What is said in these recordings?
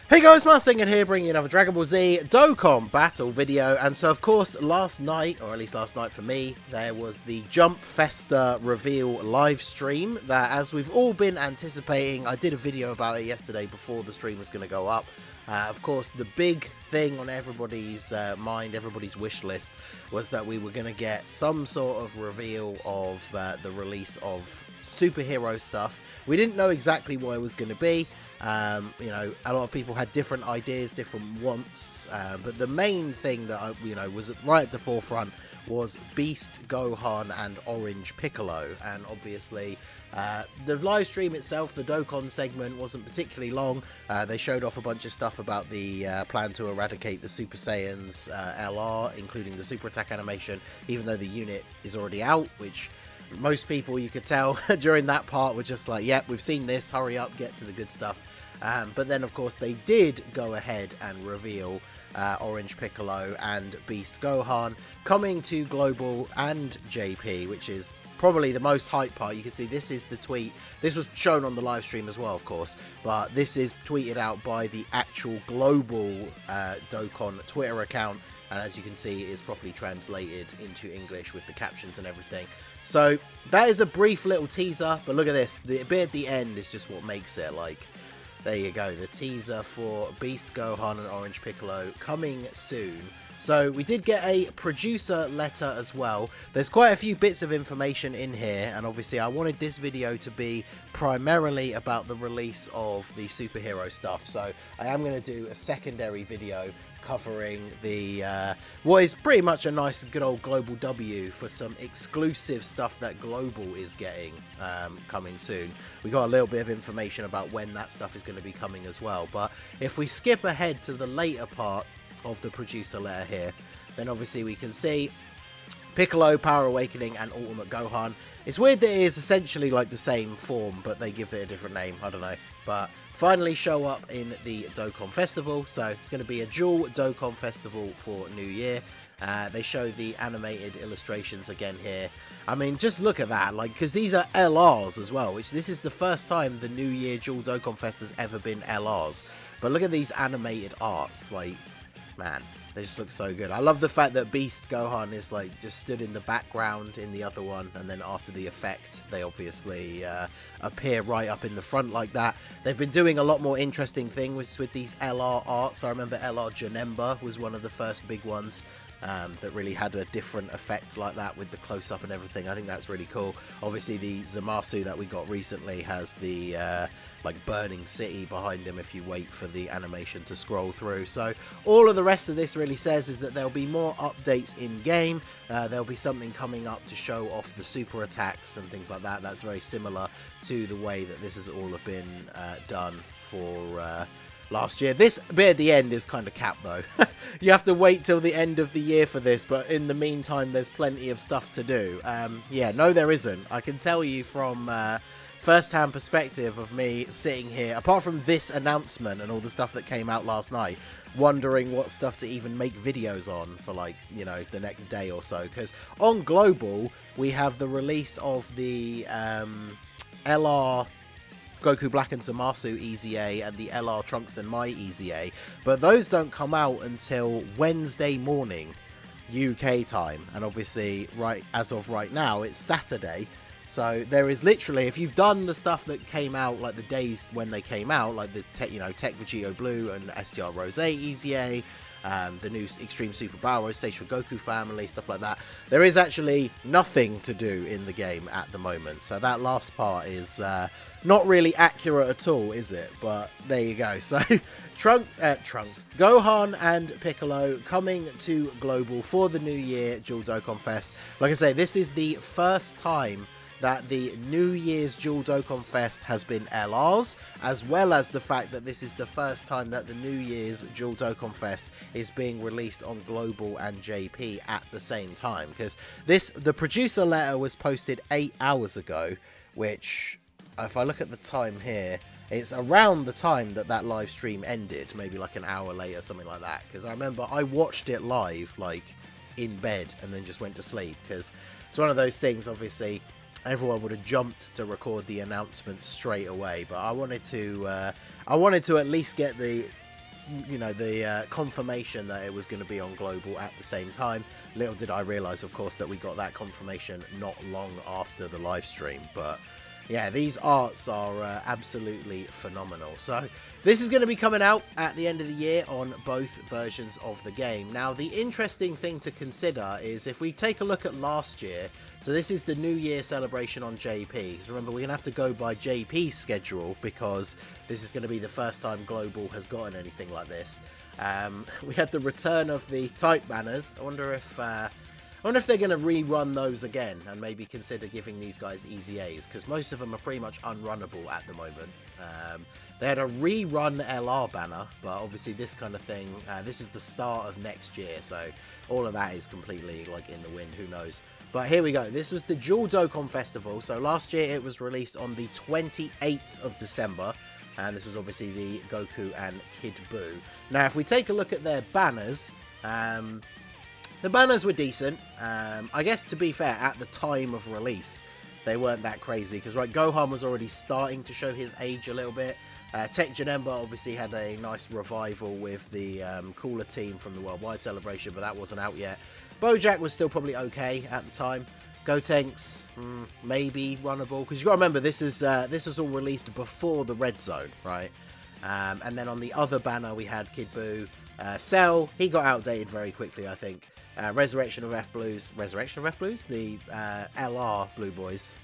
Hey guys, Marsinger here, bringing you another Dragon Ball Z Dokkan battle video. And so, of course, last night, or at least last night for me, there was the Jump Festa reveal live stream that, as we've all been anticipating, I did a video about it yesterday before the stream was going to go up. Of course, the big thing on everybody's mind, everybody's wish list, was that we were going to get some sort of reveal of the release of superhero stuff. We didn't know exactly what it was going to be. You know, a lot of people had different ideas, different wants, but the main thing that was right at the forefront was Beast, Gohan, and Orange Piccolo. And obviously, the live stream itself, the Dokkan segment, wasn't particularly long. They showed off a bunch of stuff about the plan to eradicate the Super Saiyans LR, including the super attack animation, even though the unit is already out, which most people, you could tell during that part, were just like, yep, we've seen this, hurry up, get to the good stuff. But then, of course, they did go ahead and reveal Orange Piccolo and Beast Gohan coming to Global and JP, which is probably the most hype part. You can see this is the tweet. This was shown on the live stream as well, of course, but this is tweeted out by the actual Global Dokkan Twitter account. And as you can see, it is properly translated into English with the captions and everything. So that is a brief little teaser, but look at this. The bit at the end is just what makes it. Like, there you go, the teaser for Beast Gohan and Orange Piccolo coming soon. So we did get a producer letter as well. There's quite a few bits of information in here, and obviously I wanted this video to be primarily about the release of the superhero stuff. So I am going to do a secondary video covering the what is pretty much a nice good old Global W for some exclusive stuff that Global is getting coming soon. We got a little bit of information about when that stuff is going to be coming as well. But if we skip ahead to the later part of the producer letter here, then obviously we can see Piccolo, Power Awakening, and Ultimate Gohan. It's weird that it is essentially like the same form, but they give it a different name. I don't know. But finally show up in the Dokkan Festival. So it's going to be a dual Dokkan Festival for New Year. They show the animated illustrations again here. I mean, just look at that, like, because these are LRs as well, which this is the first time the New Year dual Dokkan Fest has ever been LRs. But look at these animated arts, like, man, they just look so good. I love the fact that Beast Gohan is like just stood in the background in the other one, and then after the effect they obviously appear right up in the front like that. They've been doing a lot more interesting things with these LR arts. I remember LR Janemba was one of the first big ones that really had a different effect like that with the close-up and everything. I think that's really cool. Obviously the Zamasu that we got recently has the like burning city behind him if you wait for the animation to scroll through. So all of the rest of this really says is that there'll be more updates in game. There'll be something coming up to show off the super attacks and things like that. That's very similar to the way that this has all have been done for last year. This bit at the end is kind of capped though. You have to wait till the end of the year for this, but in the meantime there's plenty of stuff to do. Yeah, no there isn't. I can tell you from first-hand perspective of me sitting here, apart from this announcement and all the stuff that came out last night, wondering what stuff to even make videos on for, like, you know, the next day or so. Because on Global we have the release of the LR Goku Black and Zamasu EZA and the LR Trunks and Mai EZA, but those don't come out until Wednesday morning UK time, and obviously right as of right now it's Saturday. So there is literally, if you've done the stuff that came out, like the days when they came out, like the Tech Vegito Blue and STR Rose EZA, the new Extreme Super Power Station Goku family, stuff like that, there is actually nothing to do in the game at the moment. So that last part is not really accurate at all, is it? But there you go. So Trunks, Gohan and Piccolo coming to Global for the New Year Dual Dokkan Fest. Like I say, this is the first time that the New Year's Dual Dokkan Fest has been LRs, as well as the fact that this is the first time that the New Year's Dual Dokkan Fest is being released on Global and JP at the same time. Because the producer letter was posted 8 hours ago, which, if I look at the time here, it's around the time that that live stream ended, maybe like an hour later, something like that. Because I remember I watched it live, like, in bed, and then just went to sleep. Because it's one of those things, obviously, everyone would have jumped to record the announcement straight away, but I wanted to at least get the you know, the confirmation that it was going to be on global at the same time. Little did I realise, of course, that we got that confirmation not long after the live stream. But yeah, these arts are absolutely phenomenal. So this is going to be coming out at the end of the year on both versions of the game. Now, the interesting thing to consider is if we take a look at last year, so this is the New Year celebration on JP. So remember, we're going to have to go by JP's schedule because this is going to be the first time Global has gotten anything like this. We had the return of the type banners. I wonder if they're going to rerun those again and maybe consider giving these guys easy A's, because most of them are pretty much unrunnable at the moment. They had a rerun LR banner, but obviously this kind of thing, this is the start of next year, so all of that is completely like in the wind, who knows. But here we go. This was the Dual Dokkan Festival. So last year it was released on the 28th of December. And this was obviously the Goku and Kid Buu. Now, if we take a look at their banners, the banners were decent. I guess, to be fair, at the time of release, they weren't that crazy. Because, right, Gohan was already starting to show his age a little bit. Tech Janemba obviously had a nice revival with the cooler team from the Worldwide Celebration, but that wasn't out yet. Bojack was still probably okay at the time. Gotenks, maybe runnable, because you got to remember this was all released before the Red Zone, right? And then on the other banner we had Kid Buu. Cell, he got outdated very quickly, I think. Resurrection of F Blues, the LR Blue Boys.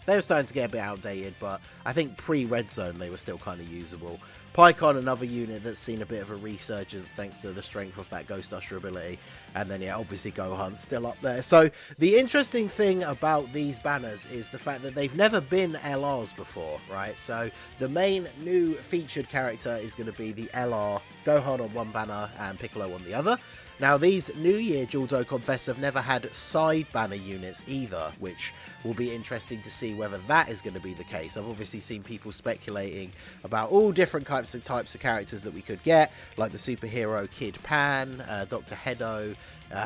They were starting to get a bit outdated, but I think pre-Red Zone they were still kind of usable. PICCOLO, another unit that's seen a bit of a resurgence thanks to the strength of that Ghost Usher ability. And then, yeah, obviously Gohan's still up there. So the interesting thing about these banners is the fact that they've never been LRs before, right? So the main new featured character is going to be the LR, Gohan on one banner and Piccolo on the other. Now, these New Year Dual Dokkan Fests have never had side banner units either, which will be interesting to see whether that is going to be the case. I've obviously seen people speculating about all different types of characters that we could get, like the superhero Kid Pan, Dr. Hedo,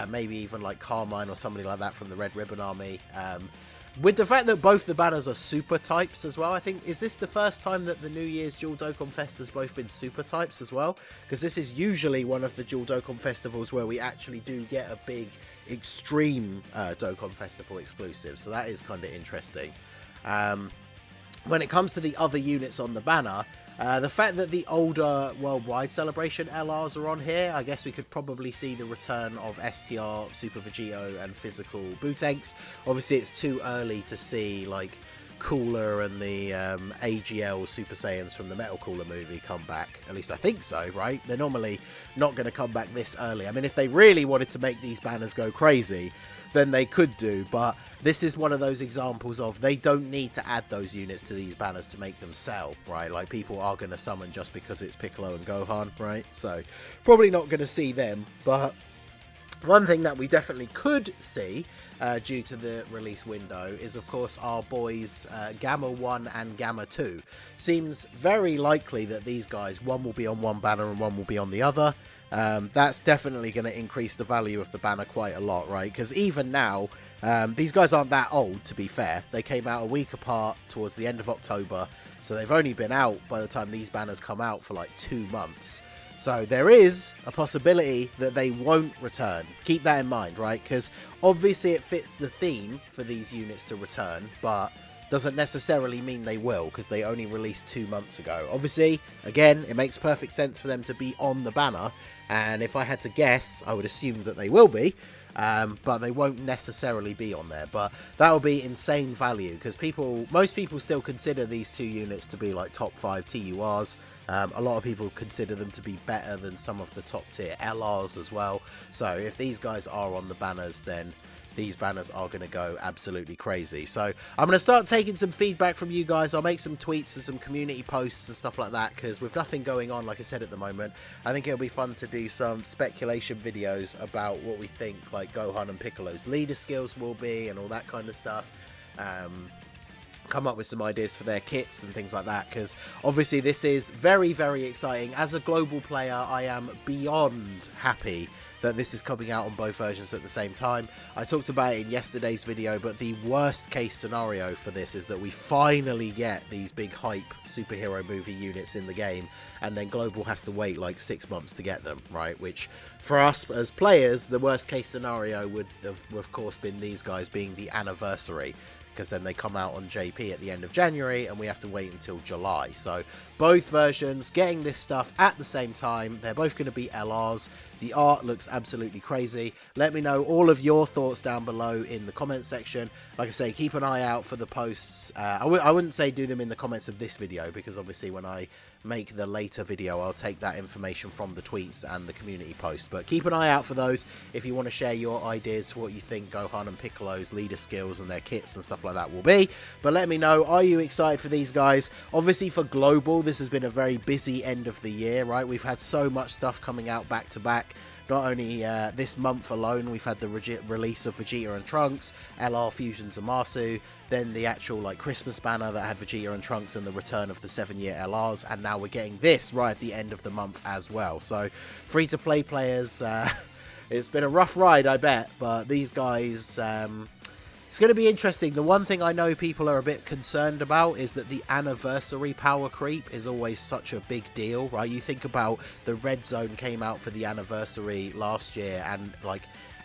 maybe even like Carmine or somebody like that from the Red Ribbon Army. With the fact that both the banners are super types as well, I think, is this the first time that the New Year's Dual Dokkan Fest has both been super types as well? Because this is usually one of the Dual Dokkan Festivals where we actually do get a big extreme Dokkan Festival exclusive, so that is kind of interesting. When it comes to the other units on the banner, the fact that the older Worldwide Celebration LRs are on here, I guess we could probably see the return of STR, Super Vegito, and Physical Bootanks. Obviously, it's too early to see, like, Cooler and the AGL Super Saiyans from the Metal Cooler movie come back. At least I think so, right? They're normally not going to come back this early. I mean, if they really wanted to make these banners go crazy, then they could do, but this is one of those examples of they don't need to add those units to these banners to make them sell, right? Like, people are going to summon just because it's Piccolo and Gohan, right? So probably not going to see them, but one thing that we definitely could see due to the release window is, of course, our boys Gamma 1 and Gamma 2. Seems very likely that these guys, one will be on one banner and one will be on the other. That's definitely going to increase the value of the banner quite a lot, right? Because even now, these guys aren't that old, to be fair. They came out a week apart towards the end of October, so they've only been out by the time these banners come out for like 2 months. So there is a possibility that they won't return. Keep that in mind, right? Because obviously it fits the theme for these units to return, but doesn't necessarily mean they will, because they only released 2 months ago. Obviously, again, it makes perfect sense for them to be on the banner, and if I had to guess, I would assume that they will be, but they won't necessarily be on there. But that will be insane value, because most people still consider these two units to be like top 5 TURs. A lot of people consider them to be better than some of the top tier LRs as well. So if these guys are on the banners, then these banners are going to go absolutely crazy. So I'm going to start taking some feedback from you guys. I'll make some tweets and some community posts and stuff like that, because with nothing going on, like I said, at the moment, I think it'll be fun to do some speculation videos about what we think like Gohan and Piccolo's leader skills will be and all that kind of stuff. come up with some ideas for their kits and things like that, because obviously this is very, very exciting. As a global player, I am beyond happy that this is coming out on both versions at the same time. I talked about it in yesterday's video, but the worst case scenario for this is that we finally get these big hype superhero movie units in the game, and then global has to wait like 6 months to get them, right? Which for us as players, the worst case scenario would have of course been these guys being the anniversary, because then they come out on JP at the end of January and we have to wait until July. So both versions getting this stuff at the same time. They're both going to be LRs. The art looks absolutely crazy. Let me know all of your thoughts down below in the comments section. Like I say, keep an eye out for the posts. I wouldn't say do them in the comments of this video, because obviously when I make the later video, I'll take that information from the tweets and the community post. But keep an eye out for those if you want to share your ideas for what you think Gohan and Piccolo's leader skills and their kits and stuff like that will be. But let me know, are you excited for these guys? Obviously for global, this has been a very busy end of the year, right? We've had so much stuff coming out back to back. Not only this month alone, we've had the release of Vegeta and Trunks, LR Fusion Zamasu, then the actual like Christmas banner that had Vegeta and Trunks and the return of the 7-year LRs, and now we're getting this right at the end of the month as well. So free-to-play players, it's been a rough ride, I bet, but these guys, it's going to be interesting. The one thing I know people are a bit concerned about is that the anniversary power creep is always such a big deal, right? You think about the Red Zone came out for the anniversary last year, and like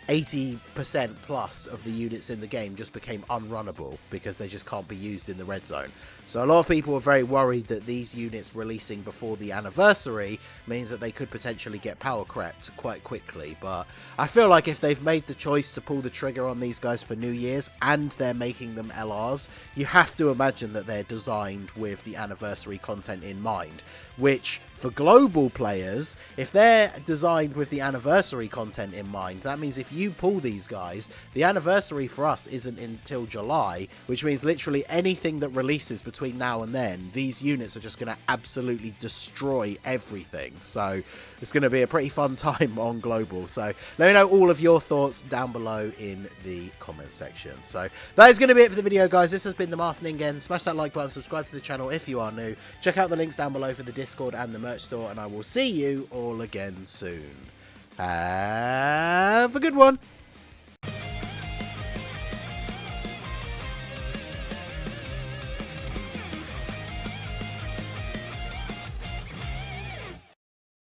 80% plus of the units in the game just became unrunnable because they just can't be used in the Red Zone. So a lot of people are very worried that these units releasing before the anniversary means that they could potentially get power crept quite quickly. But I feel like if they've made the choice to pull the trigger on these guys for New Year's and they're making them LRs, you have to imagine that they're designed with the anniversary content in mind. Which, for global players, if they're designed with the anniversary content in mind, that means if you pull these guys, the anniversary for us isn't until July, which means literally anything that releases between now and then, these units are just going to absolutely destroy everything. So it's going to be a pretty fun time on global. So let me know all of your thoughts down below in the comment section. So that is going to be it for the video, guys. This has been the Masked Ningen. Smash that like button, subscribe to the channel if you are new. Check out the links down below for the Discord and the merch store, and I will see you all again soon. Have a good one.